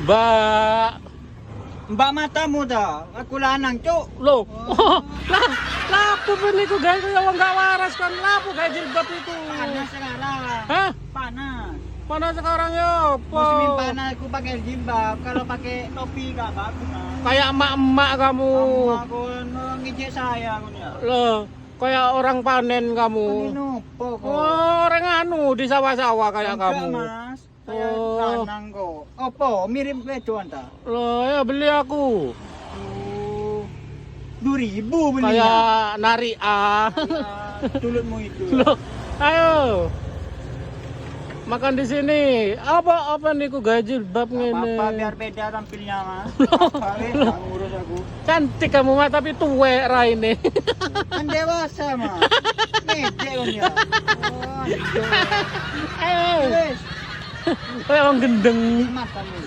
Ba, Mbak matamu dah. Aku lanang, Cuk. lo. Lapo beli ko guys, kaya wang gak waras kan lapo kayak jilbab itu. Panas sekarang. Hah? Panas. Mana sekarang ya? Musim panas aku pakai jilbab. Kalau pakai topi gak bagus lah. Kayak emak-emak kamu. Aku ngejek saya aku ya. Loh, kayak orang panen kamu. Nopo kok. Oh, orang anu di sawah-sawah kayak Enggak, kamu. Mas. Saya Oh. lanang kok. Opo, mirip wedo anta. Loh, ya beli aku. 2.000 belinya. Kayak nari ah. Tulutmu itu. Loh, ayo. Makan di sini. Apa nih ku gaji bab ngene. Apa biar beda tampilnya, Mas. Apa gak ngurus aku. Cantik kamu mah tapi tuwek ra ini. Kan dewasa, Mas. Ngejek kan ya. Oh, Ayo. wes. Kayak orang gendeng. Nikmat kamu.